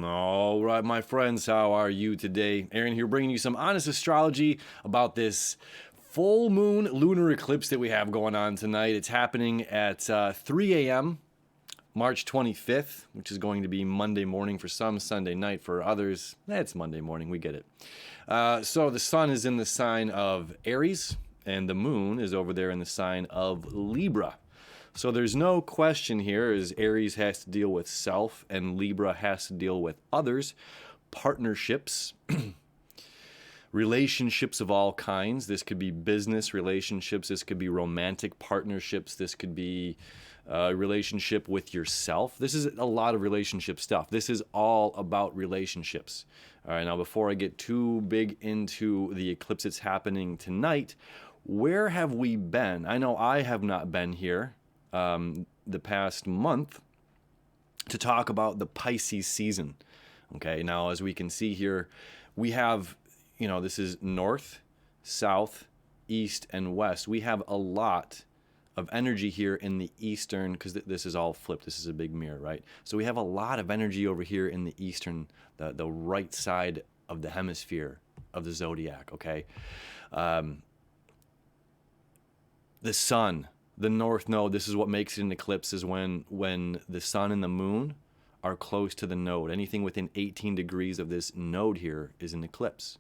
All right, my friends, how are you today? Aaron here, bringing you some honest astrology about this full moon lunar eclipse that we have going on tonight. It's happening at 3 a.m. March 25th, which is going to be Monday morning for some, Sunday night for others. It's Monday morning, we get it. So the sun is in the sign of Aries, and the moon is over there in the sign of Libra. So there's no question here, as Aries has to deal with self and Libra has to deal with others, partnerships, relationships of all kinds. This could be business relationships, this could be romantic partnerships, this could be a relationship with yourself. This is a lot of relationship stuff. This is all about relationships. All right, now before I get too big into the eclipse that's happening tonight, where have we been? I know I have not been here the past month to talk about the Pisces season. Okay, now as we can see here, we have, this is north, south, east, and west. We have a lot of energy here in the eastern, because this is all flipped. This is a big mirror, right? So we have a lot of energy over here in the eastern, the right side of the hemisphere of the zodiac, okay? The sun, the north node, this is what makes it an eclipse, is when the sun and the moon are close to the node. Anything within 18 degrees of this node here is an eclipse.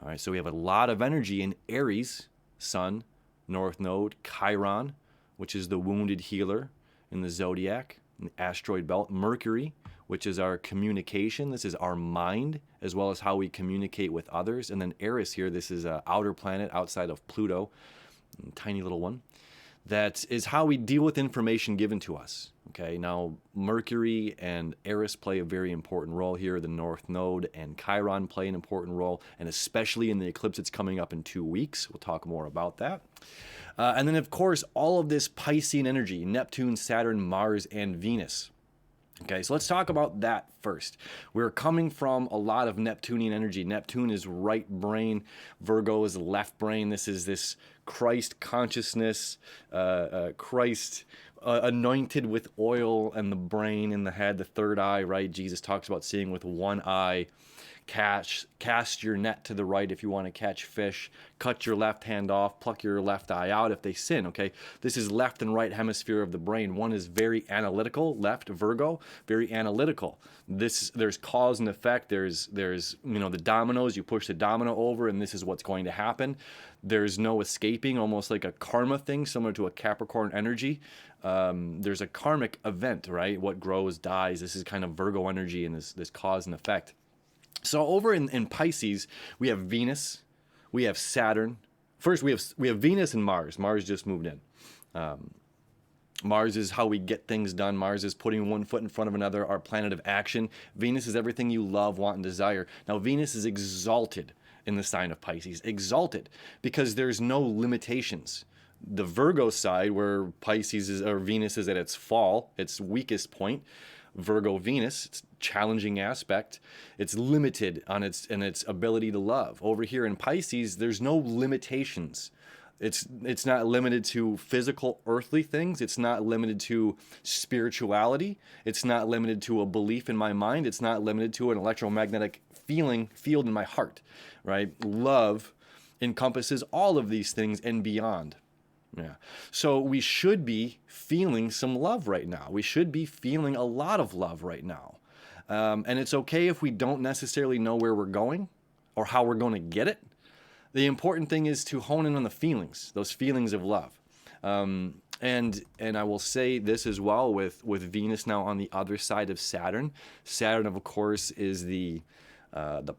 All right, so we have a lot of energy in Aries, sun, north node, Chiron, which is the wounded healer in the zodiac, in the asteroid belt, Mercury, which is our communication. This is our mind, as well as how we communicate with others. And then Eris here, this is an outer planet outside of Pluto, a tiny little one. That is how we deal with information given to us. Okay, now Mercury and Eris play a very important role here. The North Node and Chiron play an important role, and especially in the eclipse that's coming up in 2 weeks. We'll talk more about that. And then, of course, all of this Piscean energy, Neptune, Saturn, Mars, and Venus. Okay, so let's talk about that first. We're coming from a lot of Neptunian energy. Neptune is right brain, Virgo is left brain. This is this Christ consciousness, Christ anointed with oil, and the brain in the head, the third eye, right? Jesus talks about seeing with one eye. Cast your net to the right if you want to catch fish. Cut your left hand off. Pluck your left eye out if they sin, okay? This is left and right hemisphere of the brain. One is very analytical, left, Virgo, very analytical. There's cause and effect. There's the dominoes. You push the domino over, and this is what's going to happen. There's no escaping, almost like a karma thing, similar to a Capricorn energy. There's a karmic event, right? What grows, dies. This is kind of Virgo energy and this cause and effect. So over in Pisces, we have Venus, we have Saturn. First, we have Venus and Mars. Mars just moved in. Mars is how we get things done. Mars is putting one foot in front of another, our planet of action. Venus is everything you love, want, and desire. Now, Venus is exalted in the sign of Pisces. Exalted, because there's no limitations. The Virgo side, where Pisces is, or Venus is at its fall, its weakest point, Virgo Venus, it's challenging aspect, it's limited on its ability to love. Over here in Pisces, there's no limitations. It's not limited to physical earthly things. It's not limited to spirituality. It's not limited to a belief in my mind. It's not limited to an electromagnetic field in my heart, right? Love encompasses all of these things and beyond. Yeah. So we should be feeling some love right now. We should be feeling a lot of love right now. And it's okay if we don't necessarily know where we're going or how we're going to get it. The important thing is to hone in on the feelings, those feelings of love. And I will say this as well with Venus now on the other side of Saturn. Saturn, of course, is the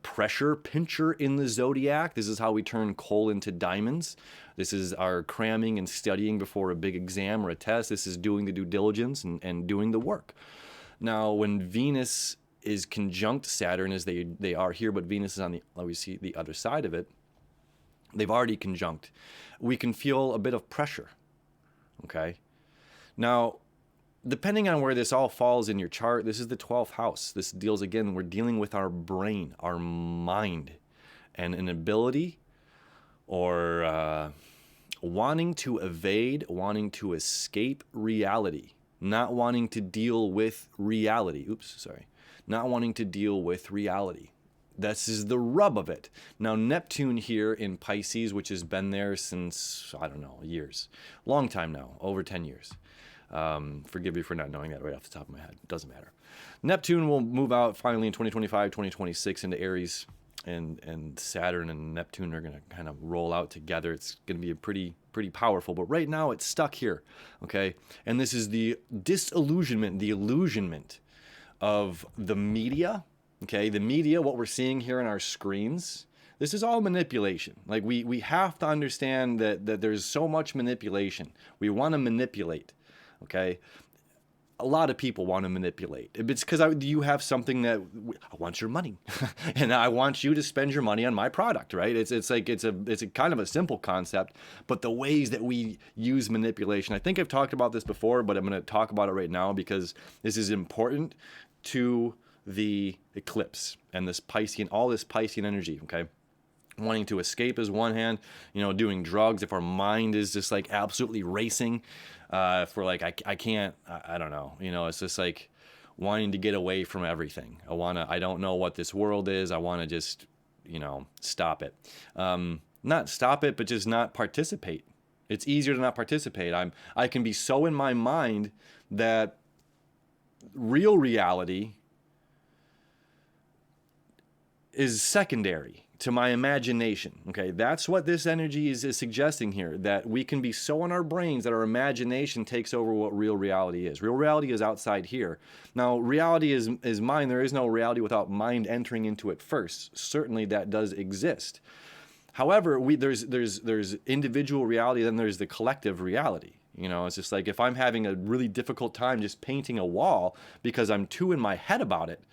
pressure pincher in the zodiac. This is how we turn coal into diamonds. This is our cramming and studying before a big exam or a test. This is doing the due diligence and doing the work. Now, when Venus is conjunct Saturn, as they are here, but Venus is on the other side of it, they've already conjunct. We can feel a bit of pressure, okay? Now, depending on where this all falls in your chart, this is the 12th house. This deals, again, we're dealing with our brain, our mind, and an ability or wanting to evade, wanting to escape reality. not wanting to deal with reality. Not wanting to deal with reality. This is the rub of it. Now, Neptune here in Pisces, which has been there since, I don't know, years. Long time now, over 10 years. Forgive me for not knowing that right off the top of my head. It doesn't matter. Neptune will move out finally in 2025, 2026 into Aries, and Saturn and Neptune are going to kind of roll out together. It's going to be a pretty powerful, but right now it's stuck here, okay? And this is the disillusionment, the illusionment of the media. Okay, the media, what we're seeing here on our screens, this is all manipulation. Like we have to understand that there's so much manipulation. We want to manipulate, okay? A lot of people want to manipulate. It's because you have something that I want your money, and I want you to spend your money on my product, right? It's a kind of a simple concept, but the ways that we use manipulation. I think I've talked about this before, but I'm going to talk about it right now because this is important to the eclipse and this Piscean, all this Piscean energy, okay? Wanting to escape is one hand, doing drugs. If our mind is just like absolutely racing, for like, I can't, I don't know, it's just like wanting to get away from everything. I don't know what this world is. I want to just, stop it. Not stop it, but just not participate. It's easier to not participate. I can be so in my mind that real reality is secondary to my imagination. Okay, that's what this energy is suggesting here, that we can be so in our brains that our imagination takes over what real reality is. Real reality is outside here. Now, reality is mind. There is no reality without mind entering into it first. Certainly that does exist. However, there's individual reality, then there's the collective reality. It's just like if I'm having a really difficult time just painting a wall because I'm too in my head about it,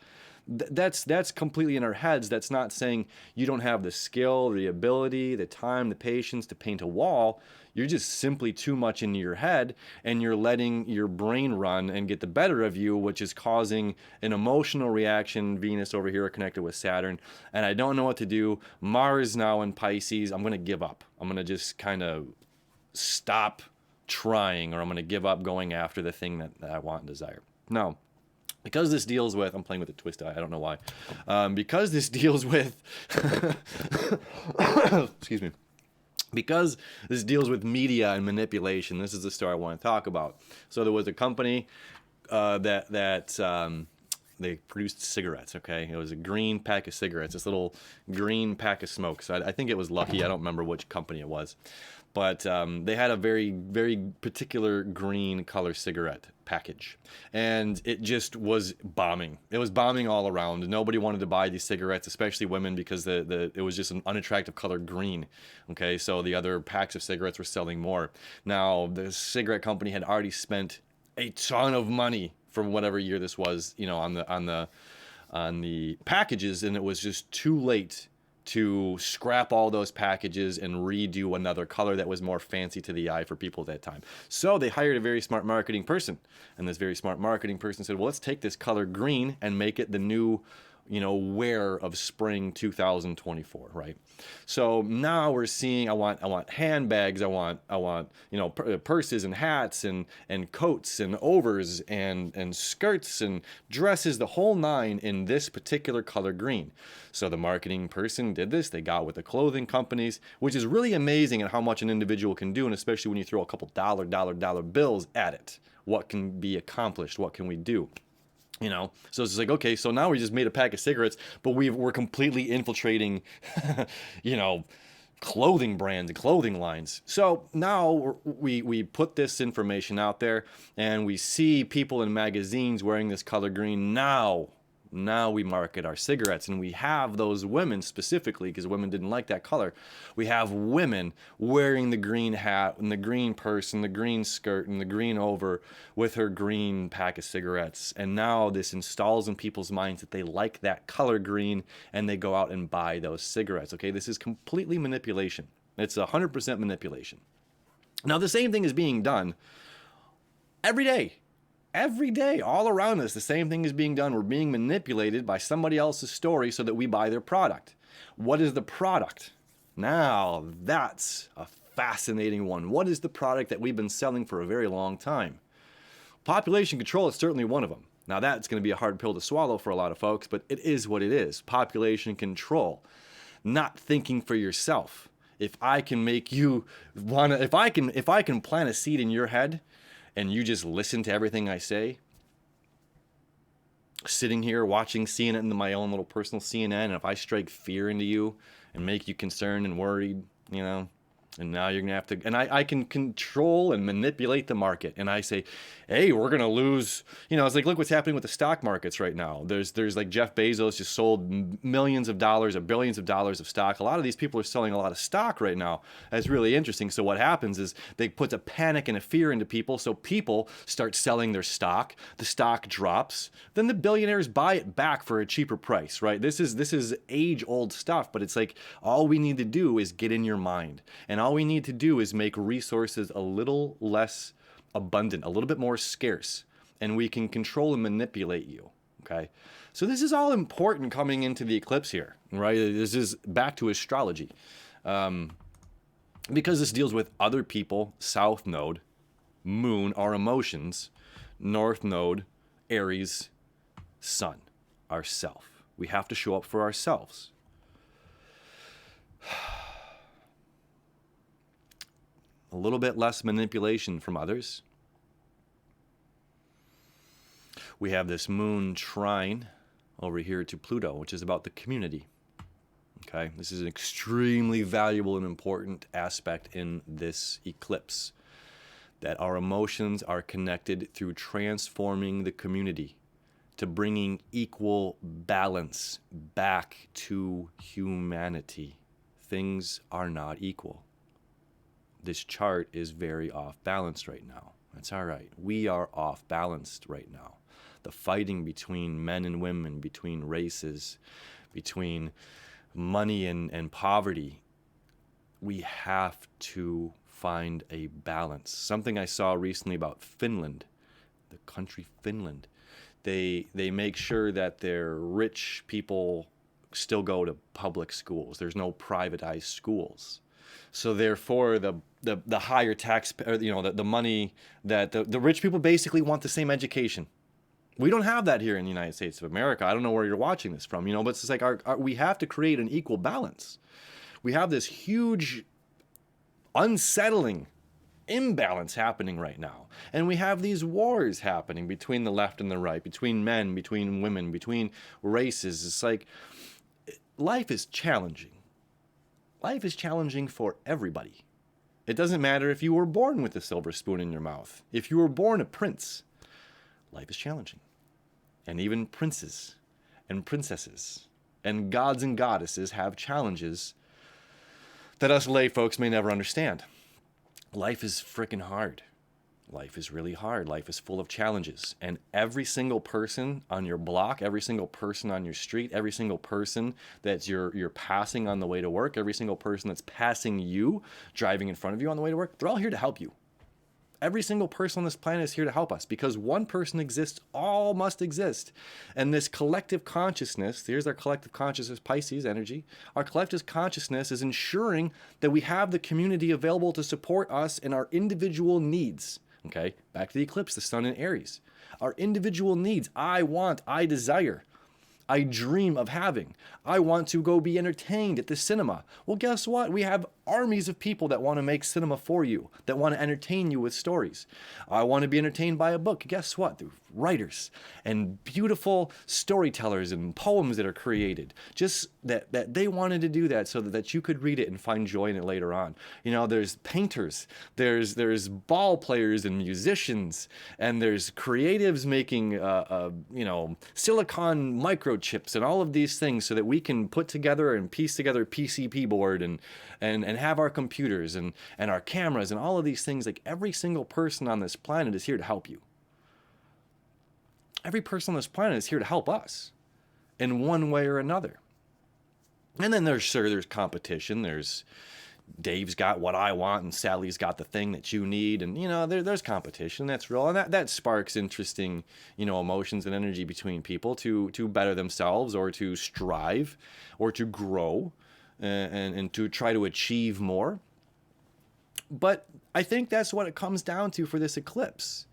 that's completely in our heads. That's not saying you don't have the skill, the ability, the time, the patience to paint a wall. You're just simply too much into your head, and you're letting your brain run and get the better of you, which is causing an emotional reaction. Venus over here connected with Saturn, and I don't know what to do. Mars now in Pisces. I'm going to give up. I'm going to just kind of stop trying, or I'm going to give up going after the thing that I want and desire. Now, because this deals with, I'm playing with a twist eye, I don't know why. Because this deals with, excuse me. Because this deals with media and manipulation, this is the story I want to talk about. So there was a company that they produced cigarettes, okay? It was a green pack of cigarettes, this little green pack of smokes. I think it was Lucky. I don't remember which company it was. But they had a very, very particular green color cigarette package. And it just was bombing. It was bombing all around. Nobody wanted to buy these cigarettes, especially women, because it was just an unattractive color green. Okay, so the other packs of cigarettes were selling more. Now, the cigarette company had already spent a ton of money for whatever year this was, on the packages, and it was just too late to scrap all those packages and redo another color that was more fancy to the eye for people at that time. So they hired a very smart marketing person, and this very smart marketing person said, well, let's take this color green and make it the new wear of spring 2024, right? So now we're seeing, I want handbags, I want purses and hats and coats and overs and skirts and dresses, the whole nine in this particular color green. So the marketing person did this. They got with the clothing companies, which is really amazing at how much an individual can do, and especially when you throw a couple dollar bills at it. What can be accomplished? What can we do? So it's like, okay, so now we just made a pack of cigarettes, but we're completely infiltrating, clothing brands and clothing lines. So now we put this information out there, and we see people in magazines wearing this color green. Now we market our cigarettes, and we have those women specifically, because women didn't like that color. We have women wearing the green hat and the green purse and the green skirt and the green over with her green pack of cigarettes. And now this installs in people's minds that they like that color green, and they go out and buy those cigarettes. Okay, this is completely manipulation. It's 100% manipulation. Now, the same thing is being done every day. Every day, all around us, the same thing is being done. We're being manipulated by somebody else's story so that we buy their product. What is the product? Now, that's a fascinating one. What is the product that we've been selling for a very long time? Population control is certainly one of them. Now that's going to be a hard pill to swallow for a lot of folks, but it is what it is. Population control, not thinking for yourself. If I can make you want to, if I can plant a seed in your head and you just listen to everything I say, sitting here watching CNN, my own little personal CNN, and if I strike fear into you and make you concerned and worried, you know, and now you're going to have to, and I can control and manipulate the market. And I say, hey, we're going to lose, you know, it's like, look what's happening with the stock markets right now. There's like Jeff Bezos just sold millions of dollars or billions of dollars of stock. A lot of these people are selling a lot of stock right now. That's really interesting. So what happens is they put a panic and a fear into people. So people start selling their stock. The stock drops. Then the billionaires buy it back for a cheaper price, right? This is age-old stuff, but it's like all we need to do is get in your mind. And all we need to do is make resources a little less abundant, a little bit more scarce, and we can control and manipulate you, okay? So this is all important coming into the eclipse here, right? This is back to astrology. Because this deals with other people, south node, moon, our emotions, north node, Aries, sun, ourself. We have to show up for ourselves. A little bit less manipulation from others. We have this moon trine over here to Pluto, which is about the community. Okay, this is an extremely valuable and important aspect in this eclipse, that our emotions are connected through transforming the community to bringing equal balance back to humanity. Things are not equal. This chart is very off balanced right now. That's all right. We are off balanced right now. The fighting between men and women, between races, between money and poverty, we have to find a balance. Something I saw recently about Finland, the country Finland. They make sure that their rich people still go to public schools. There's no privatized schools. So therefore, the higher tax, you know, the money that the rich people basically want the same education. We don't have that here in the United States of America. I don't know where you're watching this from, you know, but it's like we have to create an equal balance. We have this huge, unsettling imbalance happening right now. And we have these wars happening between the left and the right, between men, between women, between races. It's like life is challenging. Life is challenging for everybody. It doesn't matter if you were born with a silver spoon in your mouth. If you were born a prince, life is challenging. And even princes and princesses and gods and goddesses have challenges that us lay folks may never understand. Life is freaking hard. Life is really hard. Life is full of challenges. And every single person on your block, every single person on your street, every single person that you're passing on the way to work, every single person that's passing you, driving in front of you on the way to work, they're all here to help you. Every single person on this planet is here to help us, because one person exists, all must exist. And this collective consciousness, here's our collective consciousness, Pisces energy. Our collective consciousness is ensuring that we have the community available to support us in our individual needs. Okay, back to the eclipse, the sun in Aries. Our individual needs, I want, I desire. I dream of having. I want to go be entertained at the cinema. Well, guess what? We have armies of people that want to make cinema for you, that want to entertain you with stories. I want to be entertained by a book. Guess what? There are writers and beautiful storytellers and poems that are created. Just that they wanted to do that so that you could read it and find joy in it later on. You know, there's painters, there's ball players and musicians, and there's creatives making, silicon microchips and all of these things so that we can put together and piece together a PCB board and have our computers and our cameras and all of these things. Like, every single person on this planet is here to help you. Every person on this planet is here to help us in one way or another. And then there's competition. There's Dave's got what I want and Sally's got the thing that you need. And, you know, there's competition. That's real. And that sparks interesting, emotions and energy between people to better themselves or to strive or to grow and to try to achieve more. But I think that's what it comes down to for this eclipse,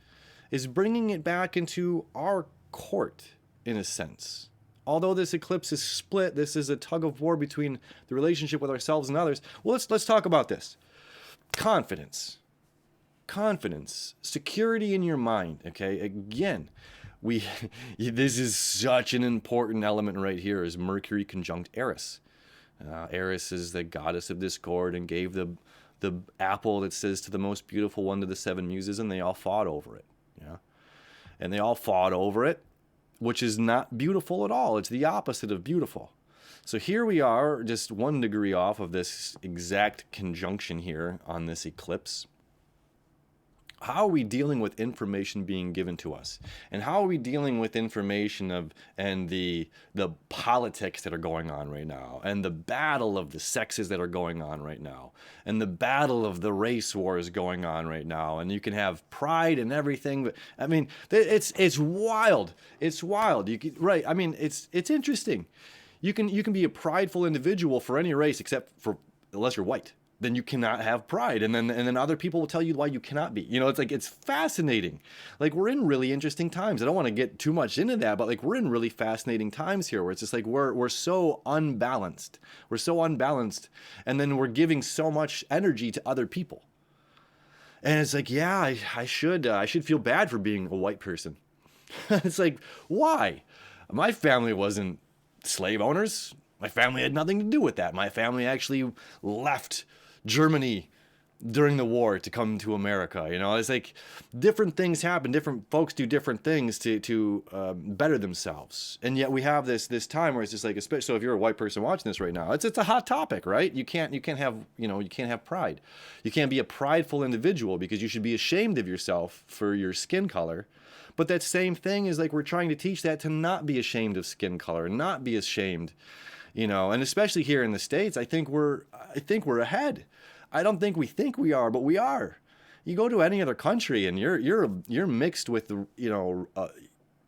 is bringing it back into our court, in a sense. Although this eclipse is split, this is a tug of war between the relationship with ourselves and others. Well, let's talk about this. Confidence. Confidence. Security in your mind, okay? Again, this is such an important element right here, is Mercury conjunct Eris. Eris is the goddess of discord and gave the apple that says to the most beautiful one to the seven muses, and they all fought over it. Yeah, and they all fought over it, which is not beautiful at all. It's the opposite of beautiful. So here we are, just 1 degree off of this exact conjunction here on this eclipse. How are we dealing with information being given to us? And how are we dealing with information and the politics that are going on right now, and the battle of the sexes that are going on right now, and the battle of the race wars going on right now? And you can have pride and everything, but I mean, it's wild. It's wild. Right? I mean, it's interesting. You can be a prideful individual for any race unless you're white. Then you cannot have pride, and then other people will tell you why you cannot be. You know, it's fascinating. Like, we're in really interesting times. I don't want to get too much into that, but like, we're in really fascinating times here, where it's just like we're so unbalanced. We're so unbalanced, and then we're giving so much energy to other people. And it's like, yeah, I should feel bad for being a white person. It's like, why? My family wasn't slave owners. My family had nothing to do with that. My family actually left Germany during the war to come to America. You know, it's like different things happen. Different folks do different things to better themselves. And yet we have this time where it's just like, especially, so if you're a white person watching this right now, it's a hot topic, right? You can't have pride. You can't be a prideful individual, because you should be ashamed of yourself for your skin color. But that same thing is like, we're trying to teach that to not be ashamed of skin color, not be ashamed. You know, and especially here in the States, I think we're ahead. I don't think we think we are, but we are. You go to any other country and you're mixed with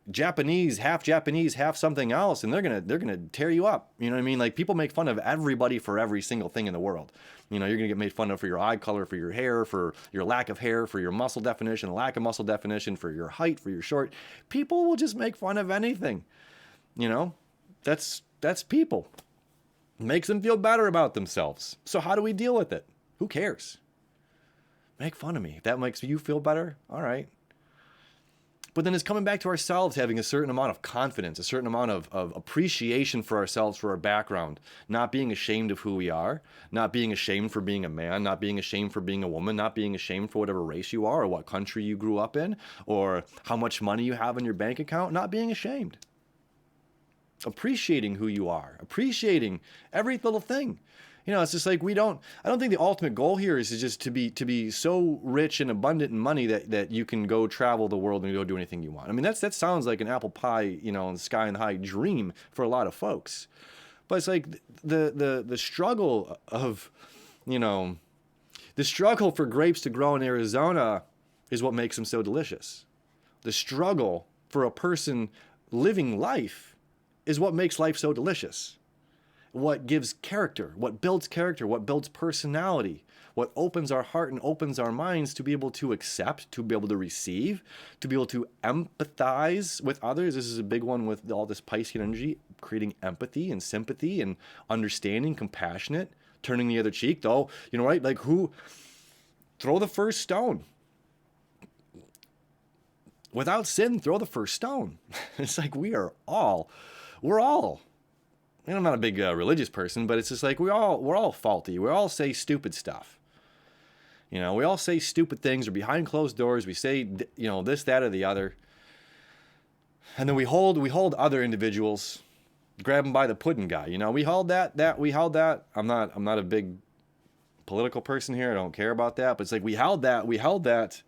Japanese, half something else, and they're gonna tear you up. You know what I mean? Like, people make fun of everybody for every single thing in the world. You know, you're gonna get made fun of for your eye color, for your hair, for your lack of hair, for your muscle definition, lack of muscle definition, for your height, for your short. People will just make fun of anything. You know, that's people. It makes them feel better about themselves. So how do we deal with it? Who cares? Make fun of me. If that makes you feel better, all right. But then it's coming back to ourselves, having a certain amount of confidence, a certain amount of appreciation for ourselves, for our background, not being ashamed of who we are, not being ashamed for being a man, not being ashamed for being a woman, not being ashamed for whatever race you are, or what country you grew up in, or how much money you have in your bank account, not being ashamed. Appreciating who you are, appreciating every little thing. You know, it's just like, I don't think the ultimate goal here is just to be so rich and abundant in money that you can go travel the world and go do anything you want. I mean, that sounds like an apple pie, you know, in the sky and high dream for a lot of folks. But it's like the struggle of, you know, the struggle for grapes to grow in Arizona is what makes them so delicious. The struggle for a person living life is what makes life so delicious. What gives character, what builds personality, what opens our heart and opens our minds to be able to accept, to be able to receive, to be able to empathize with others. This is a big one with all this Piscean energy, creating empathy and sympathy and understanding, compassionate, turning the other cheek. Though, you know, right? Like, throw the first stone. Without sin, throw the first stone. It's like we're all, and I'm not a big religious person, but it's just like we're all faulty. We all say stupid stuff. You know, we all say stupid things, or behind closed doors, we say, you know, this, that, or the other. And then we hold other individuals, grab them by the pudding guy. You know, we held that. I'm not a big political person here. I don't care about that. But it's like we held that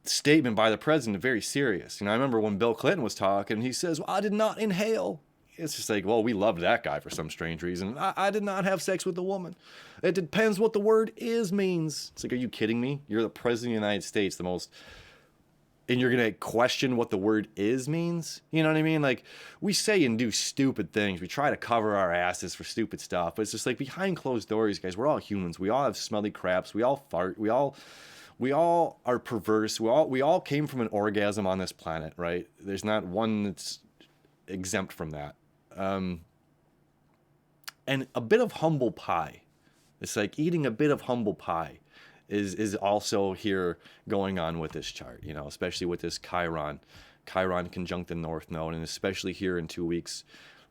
statement by the president very serious. You know, I remember when Bill Clinton was talking, he says, well, I did not inhale. It's just like, well, we loved that guy for some strange reason. I did not have sex with a woman. It depends what the word is means. It's like, are you kidding me? You're the president of the United States, and you're going to question what the word is means? You know what I mean? Like, we say and do stupid things. We try to cover our asses for stupid stuff. But it's just like, behind closed doors, guys, we're all humans. We all have smelly craps. We all fart. We all we all are perverse. We all came from an orgasm on this planet, right? There's not one that's exempt from that. And a bit of humble pie. It's like eating a bit of humble pie is also here going on with this chart, especially with this Chiron conjunct the North Node, and especially here in 2 weeks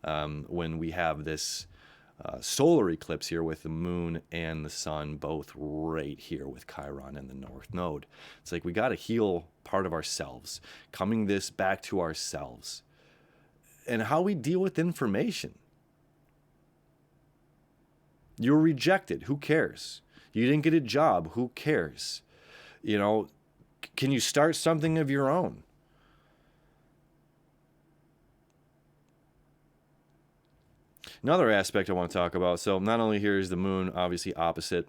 when we have this solar eclipse here with the moon and the sun both right here with Chiron and the North Node. It's like we got to heal part of ourselves, coming this back to ourselves, and how we deal with information. You were rejected. Who cares? You didn't get a job. Who cares? Can you start something of your own? Another aspect I want to talk about. So not only here is the moon obviously opposite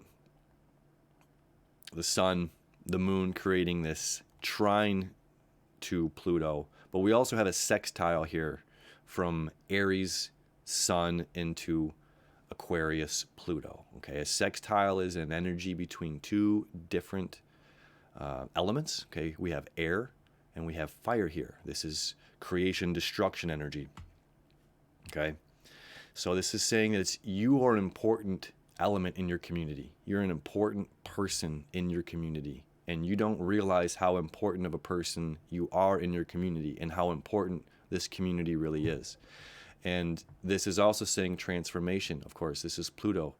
the sun, the moon creating this trine to Pluto, but we also have a sextile here from Aries sun into Aquarius Pluto. Okay, a sextile is an energy between two different elements. Okay, we have air and we have fire here. This is creation, destruction energy. Okay, so this is saying that you are an important element in your community. You're an important person in your community, and you don't realize how important of a person you are in your community and how important this community really is. And this is also saying transformation. Of course, this is Pluto.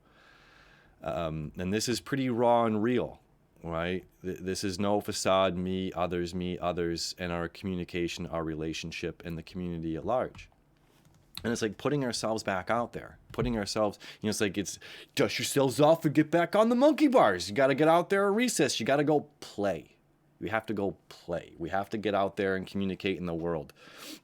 And this is pretty raw and real, right? This is no facade, me, others, and our communication, our relationship, and the community at large. And it's like putting ourselves back out there, it's like it's dust yourselves off and get back on the monkey bars. You got to get out there at recess. You got to go play. We have to go play. We have to get out there and communicate in the world.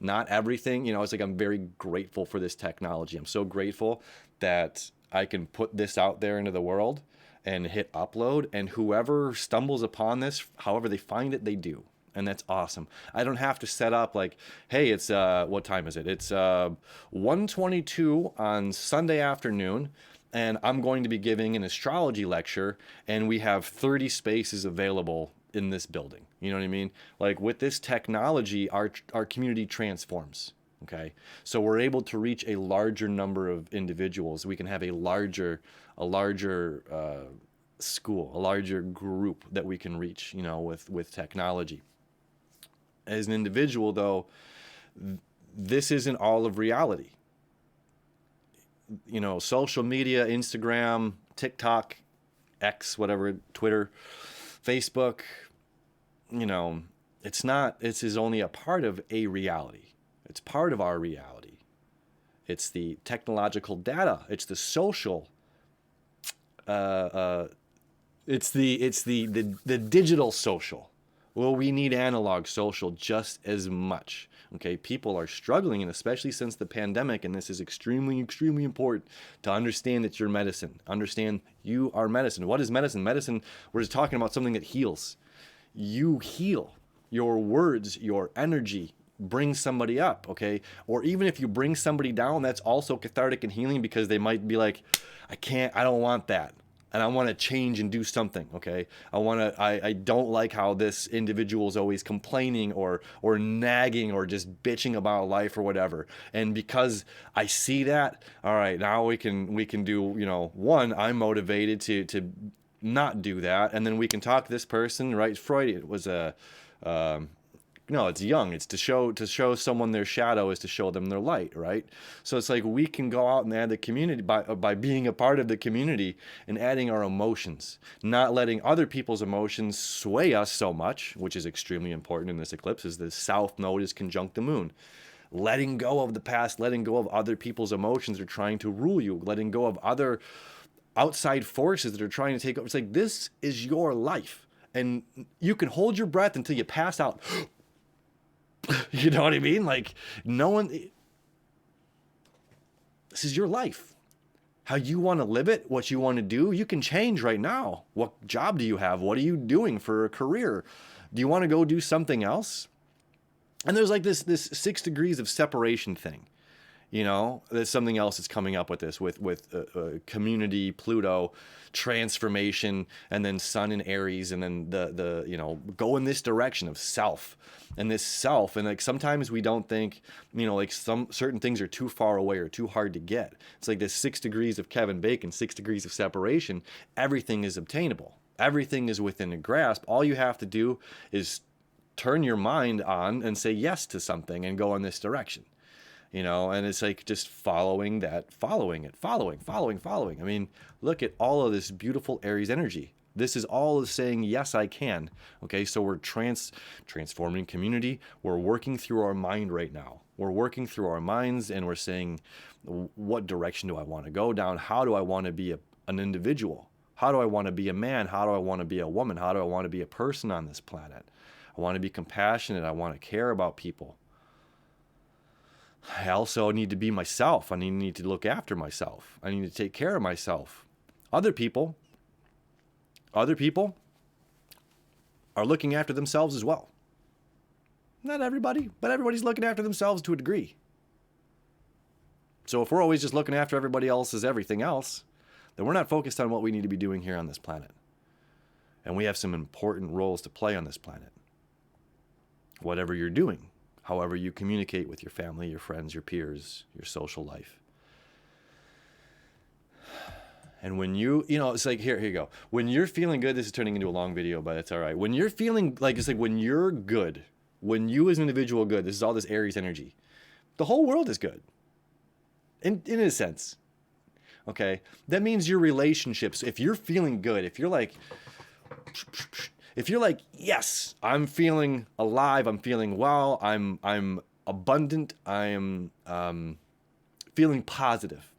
Not everything, it's like I'm very grateful for this technology. I'm so grateful that I can put this out there into the world and hit upload, and whoever stumbles upon this, however they find it, they do. And that's awesome. I don't have to set up like, hey, it's, what time is it? It's 1:22 on Sunday afternoon, and I'm going to be giving an astrology lecture, and we have 30 spaces available in this building. You know what I mean? Like with this technology, our community transforms. Okay, so we're able to reach a larger number of individuals. We can have a larger school, a larger group that we can reach. With technology. As an individual, though, this isn't all of reality. Social media, Instagram, TikTok, X, whatever, Twitter, Facebook, it's not, this is only a part of a reality. It's part of our reality. It's the technological data. It's the social, it's the digital social. Well, we need analog social just as much. Okay, people are struggling, and especially since the pandemic, and this is extremely, extremely important to understand that you're medicine. Understand you are medicine. What is medicine? Medicine, we're just talking about something that heals. You heal. Your words, your energy brings somebody up, okay? Or even if you bring somebody down, that's also cathartic and healing, because they might be like, I don't want that. And I want to change and do something, okay? I don't like how this individual is always complaining or nagging or just bitching about life or whatever. And because I see that, all right, now we can do, one, I'm motivated to not do that. And then we can talk to this person, right? Freud, it was no, it's young. It's to show someone their shadow is to show them their light, right? So it's like we can go out and add the community by being a part of the community and adding our emotions, not letting other people's emotions sway us so much, which is extremely important in this eclipse, is the South Node is conjunct the moon. Letting go of the past, letting go of other people's emotions that are trying to rule you, letting go of other outside forces that are trying to take over. It's like, this is your life. And you can hold your breath until you pass out. You know what I mean? Like, no one, this is your life. How you want to live it, what you want to do, you can change right now. What job do you have? What are you doing for a career? Do you want to go do something else? And there's like this 6 degrees of separation thing. You know, there's something else that's coming up with this, with community, Pluto, transformation, and then Sun in Aries, and then the you know, go in this direction of self, and this self, and like sometimes we don't think, you know, like some certain things are too far away or too hard to get. It's like this 6 degrees of Kevin Bacon, 6 degrees of separation. Everything is obtainable. Everything is within a grasp. All you have to do is turn your mind on and say yes to something and go in this direction. You know, and it's like just following that, following. I mean, look at all of this beautiful Aries energy. This is all is saying, yes, I can. Okay, so we're transforming community. We're working through our mind right now. We're working through our minds, and we're saying, what direction do I want to go down? How do I want to be an individual? How do I want to be a man? How do I want to be a woman? How do I want to be a person on this planet? I want to be compassionate. I want to care about people. I also need to be myself. I need to look after myself. I need to take care of myself. Other people are looking after themselves as well. Not everybody, but everybody's looking after themselves to a degree. So if we're always just looking after everybody else's everything else, then we're not focused on what we need to be doing here on this planet. And we have some important roles to play on this planet. Whatever you're doing, however you communicate with your family, your friends, your peers, your social life. And when you know, it's like, here you go. When you're feeling good, this is turning into a long video, but it's all right. When you're feeling like, it's like when you're good, when you as an individual are good, this is all this Aries energy. The whole world is good. In a sense. Okay? That means your relationships, if you're feeling good, if you're like, yes, I'm feeling alive, I'm feeling well, I'm abundant, I am feeling positive.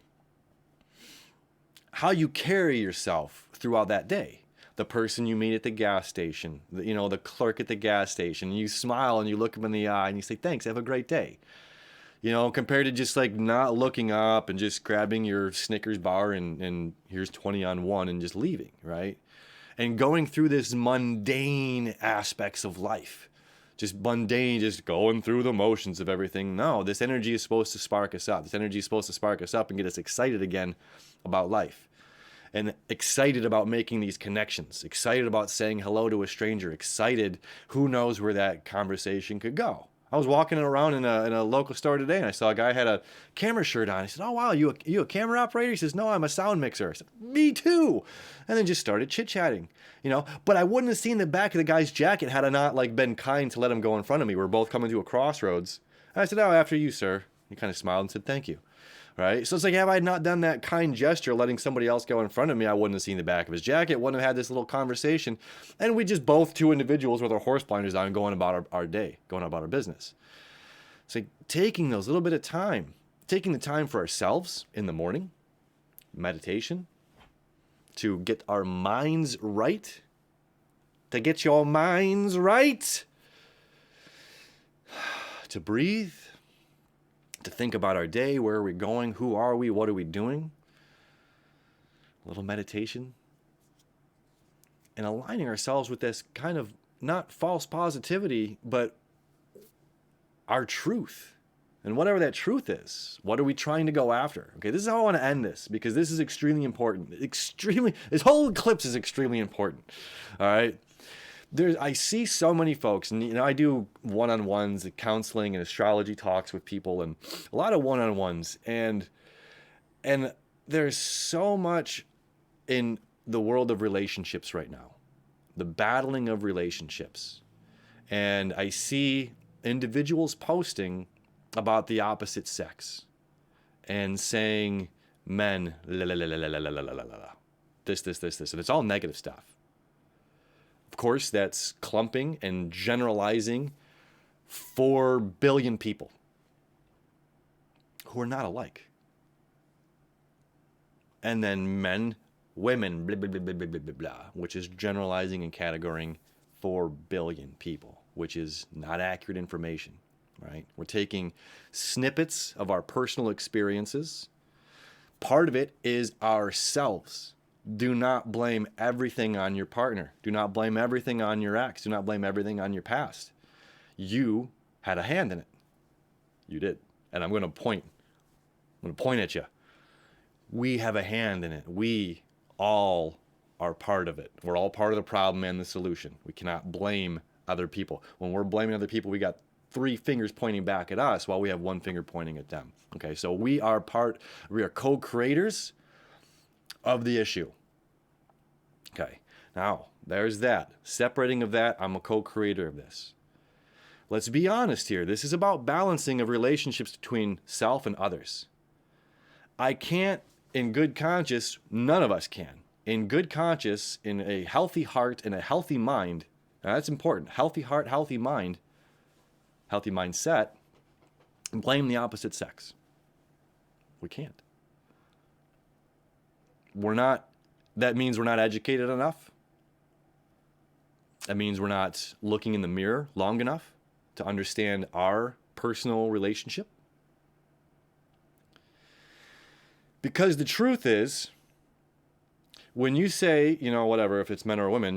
How you carry yourself throughout that day. The person you meet at the gas station, you know, the clerk at the gas station, you smile and you look them in the eye and you say, thanks, have a great day. You know, compared to just like not looking up and just grabbing your Snickers bar and here's 20 on 1 and just leaving, right? And going through this mundane aspects of life. Just mundane, just going through the motions of everything. No, this energy is supposed to spark us up. This energy is supposed to spark us up and get us excited again about life. And excited about making these connections. Excited about saying hello to a stranger. Excited, who knows where that conversation could go. I was walking around in a local store today and I saw a guy had a camera shirt on. I said, oh, wow, you a camera operator? He says, no, I'm a sound mixer. I said, me too. And then just started chit-chatting, you know. But I wouldn't have seen the back of the guy's jacket had I not like been kind to let him go in front of me. We were both coming to a crossroads. And I said, oh, after you, sir. He kind of smiled and said, thank you. Right? So it's like, have I not done that kind gesture, letting somebody else go in front of me, I wouldn't have seen the back of his jacket, wouldn't have had this little conversation. And we just both two individuals with our horse blinders on going about our day, going about our business. It's like taking those little bit of time, taking the time for ourselves in the morning, meditation, to get our minds right, to get your minds right, to breathe, to think about our day, where are we going, who are we, what are we doing, a little meditation, and aligning ourselves with this kind of not false positivity, but our truth. And whatever that truth is, what are we trying to go after? Okay, this is how I want to end this, because this is extremely important. This whole eclipse is extremely important. All right. I see so many folks, and you know, I do one-on-ones, counseling and astrology talks with people, and a lot of one-on-ones, and there's so much in the world of relationships right now, the battling of relationships, and I see individuals posting about the opposite sex and saying men, this, and it's all negative stuff. Of course, that's clumping and generalizing 4 billion people who are not alike. And then men, women, blah, blah, blah, blah, blah, blah, blah, which is generalizing and categorizing 4 billion people, which is not accurate information, right? We're taking snippets of our personal experiences. Part of it is ourselves. Do not blame everything on your partner. Do not blame everything on your ex. Do not blame everything on your past. You had a hand in it. You did. And I'm going to point I'm going to point at you. We have a hand in it. We all are part of it. We're all part of the problem and the solution. We cannot blame other people. When we're blaming other people, we got 3 fingers pointing back at us while we have 1 finger pointing at them. Okay, so we are co-creators of the issue. Okay, now there's that. Separating of that, I'm a co-creator of this. Let's be honest here. This is about balancing of relationships between self and others. I can't, in good conscience, none of us can. In good conscience, in a healthy heart and a healthy mind, now that's important. Healthy heart, healthy mind, healthy mindset, and blame the opposite sex. We can't. That means we're not educated enough. That means we're not looking in the mirror long enough to understand our personal relationship. Because the truth is, when you say, whatever, if it's men or women,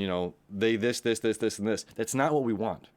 they this, and this, that's not what we want.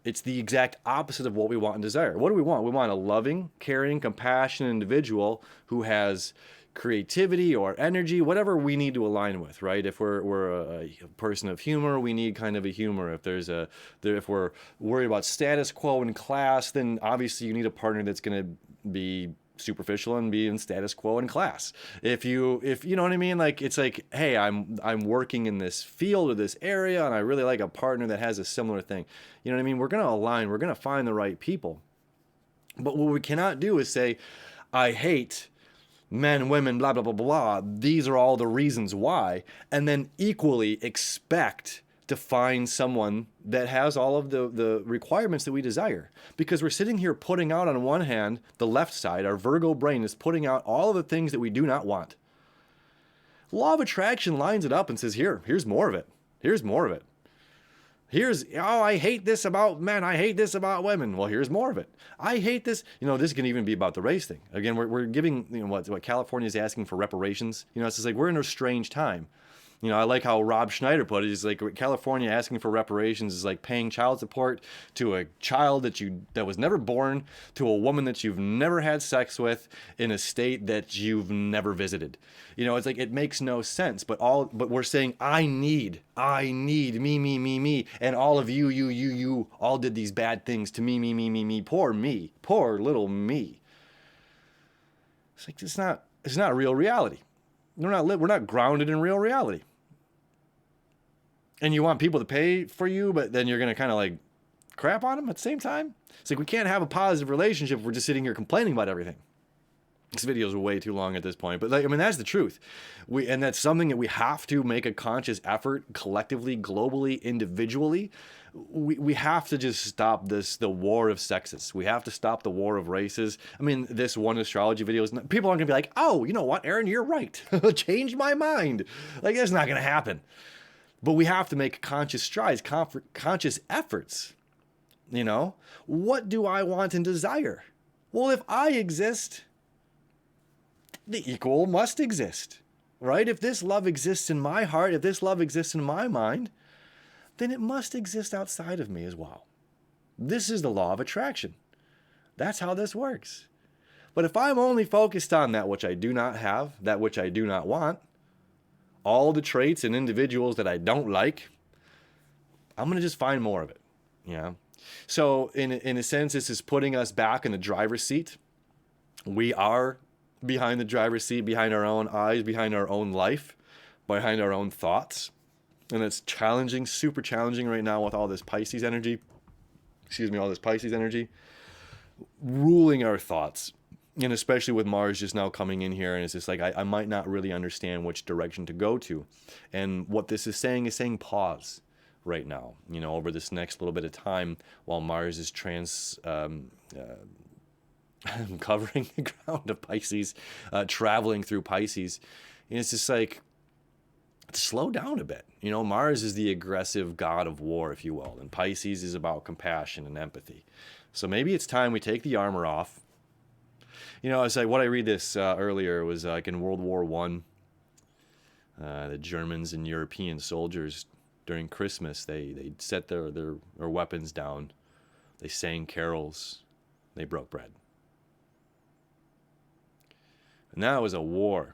It's the exact opposite of what we want and desire. What do we want? We want a loving, caring, compassionate individual who has creativity or energy, whatever we need to align with, right? If we're a person of humor, we need kind of a humor. If we're worried about status quo in class, then obviously you need a partner that's going to be superficial and be in status quo in class. If you know what I mean, like it's like, hey, I'm working in this field or this area, and I really like a partner that has a similar thing. You know what I mean? We're going to align. We're going to find the right people. But what we cannot do is say, I hate men, women, blah, blah, blah, blah. These are all the reasons why. And then equally expect to find someone that has all of the requirements that we desire. Because we're sitting here putting out, on one hand, the left side, our Virgo brain is putting out all of the things that we do not want. Law of attraction lines it up and says, here's more of it. Here's more of it. I hate this about men. I hate this about women. Well, here's more of it. I hate this. This can even be about the race thing. Again, we're giving, what California is asking for reparations. It's just like we're in a strange time. I like how Rob Schneider put it. He's like, California asking for reparations is like paying child support to a child that was never born, to a woman that you've never had sex with, in a state that you've never visited. It's like, it makes no sense. But we're saying, I need me, and all of you all did these bad things to me, poor little me. It's like, it's not real reality. We're not grounded in real reality. And you want people to pay for you, but then you're going to kind of like crap on them at the same time. It's like, we can't have a positive relationship if we're just sitting here complaining about everything. This video is way too long at this point, but that's the truth. And that's something that we have to make a conscious effort, collectively, globally, individually. We have to just stop the war of sexes. We have to stop the war of races. This one astrology video people aren't gonna be like, oh, you know what, Aaron, you're right. Change my mind. Like, that's not gonna happen. But we have to make conscious strides, conscious efforts. What do I want and desire? Well, if I exist, the equal must exist, right? If this love exists in my heart, if this love exists in my mind, then it must exist outside of me as well. This is the law of attraction. That's how this works. But if I'm only focused on that which I do not have, that which I do not want, all the traits and individuals that I don't like, I'm going to just find more of it. Yeah. So in a sense, this is putting us back in the driver's seat. We are behind the driver's seat, behind our own eyes, behind our own life, behind our own thoughts. And it's challenging, super challenging right now with all this Pisces energy. All this Pisces energy ruling our thoughts. And especially with Mars just now coming in here, and it's just like, I might not really understand which direction to go to. And what this is saying pause right now, over this next little bit of time while Mars is covering the ground of Pisces, traveling through Pisces. And it's just like, slow down a bit. Mars is the aggressive god of war, if you will, and Pisces is about compassion and empathy. So maybe it's time we take the armor off. It's like, what I read this earlier was like in World War I, the Germans and European soldiers during Christmas, they set their weapons down, they sang carols, they broke bread. And that was a war.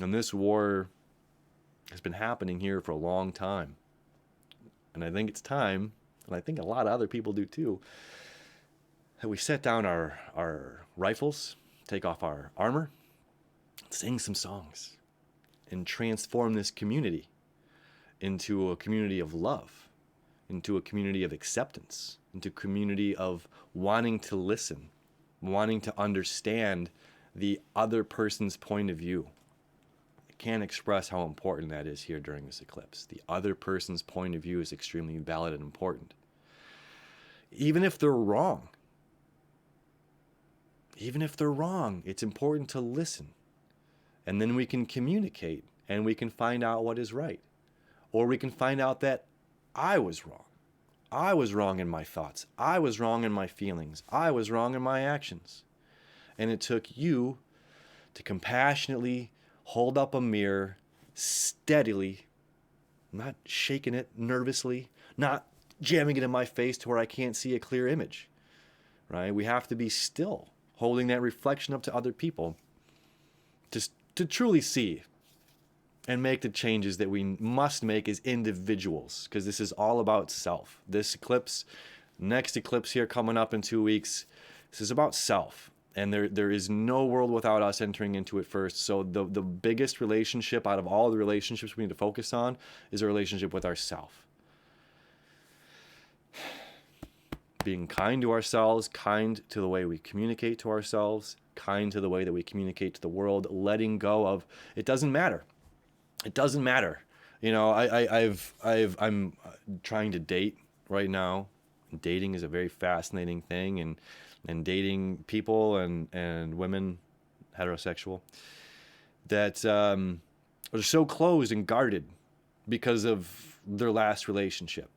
And this war has been happening here for a long time. And I think it's time, and I think a lot of other people do too, that we set down our rifles, take off our armor, sing some songs, and transform this community into a community of love, into a community of acceptance, into a community of wanting to listen, wanting to understand the other person's point of view. I can't express how important that is here during this eclipse. The other person's point of view is extremely valid and important. Even if they're wrong, it's important to listen. And then we can communicate and we can find out what is right. Or we can find out that I was wrong. I was wrong in my thoughts. I was wrong in my feelings. I was wrong in my actions. And it took you to compassionately hold up a mirror steadily, not shaking it nervously, not jamming it in my face to where I can't see a clear image, right? We have to be still, holding that reflection up to other people to truly see and make the changes that we must make as individuals, because this is all about self. This eclipse, next eclipse here coming up in 2 weeks, this is about self. And there is no world without us entering into it first. So the biggest relationship out of all the relationships we need to focus on is a relationship with ourself. Being kind to ourselves, kind to the way we communicate to ourselves, kind to the way that we communicate to the world, letting go of, it doesn't matter. It doesn't matter. You know, I'm trying to date right now. Dating is a very fascinating thing, and dating people and women, heterosexual, that are so closed and guarded because of their last relationship.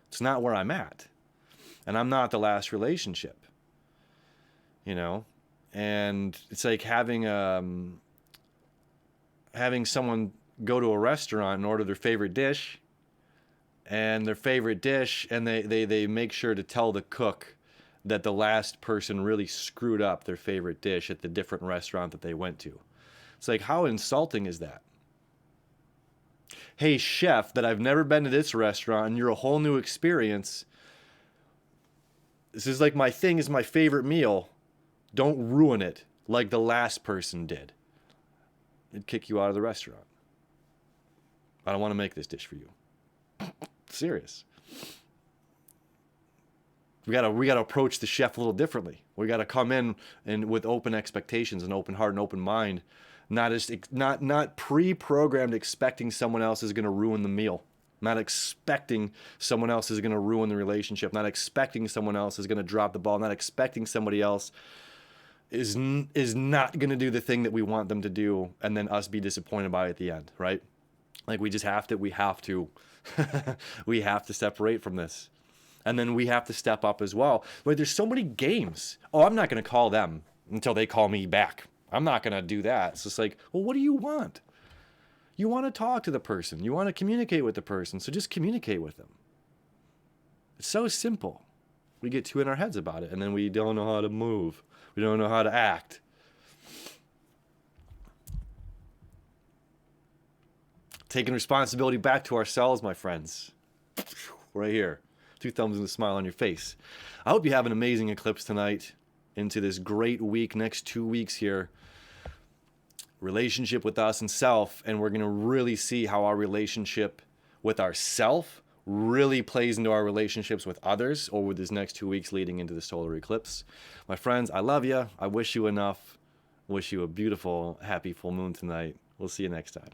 It's not where I'm at. And I'm not the last relationship, you know? And it's like having someone go to a restaurant and order their favorite dish, and they make sure to tell the cook that the last person really screwed up their favorite dish at the different restaurant that they went to. It's like, how insulting is that? Hey, chef, that I've never been to this restaurant and you're a whole new experience. This is like my thing is my favorite meal. Don't ruin it like the last person did. It'd kick you out of the restaurant. I don't want to make this dish for you. Serious. We gotta approach the chef a little differently. We gotta come in and with open expectations, and open heart and open mind, not pre-programmed expecting someone else is gonna ruin the meal, not expecting someone else is gonna ruin the relationship, not expecting someone else is gonna drop the ball, not expecting somebody else is not gonna do the thing that we want them to do, and then us be disappointed by it at the end, right? Like we have to separate from this. And then we have to step up as well. Like there's so many games. Oh, I'm not going to call them until they call me back. I'm not going to do that. It's just like, well, what do you want? You want to talk to the person. You want to communicate with the person. So just communicate with them. It's so simple. We get too in our heads about it, and then we don't know how to move. We don't know how to act. Taking responsibility back to ourselves, my friends. Right here. 2 thumbs and a smile on your face. I hope you have an amazing eclipse tonight into this great week, next 2 weeks here. Relationship with us and self, and we're going to really see how our relationship with ourself really plays into our relationships with others over these next 2 weeks leading into the solar eclipse. My friends, I love you. I wish you enough. Wish you a beautiful, happy full moon tonight. We'll see you next time.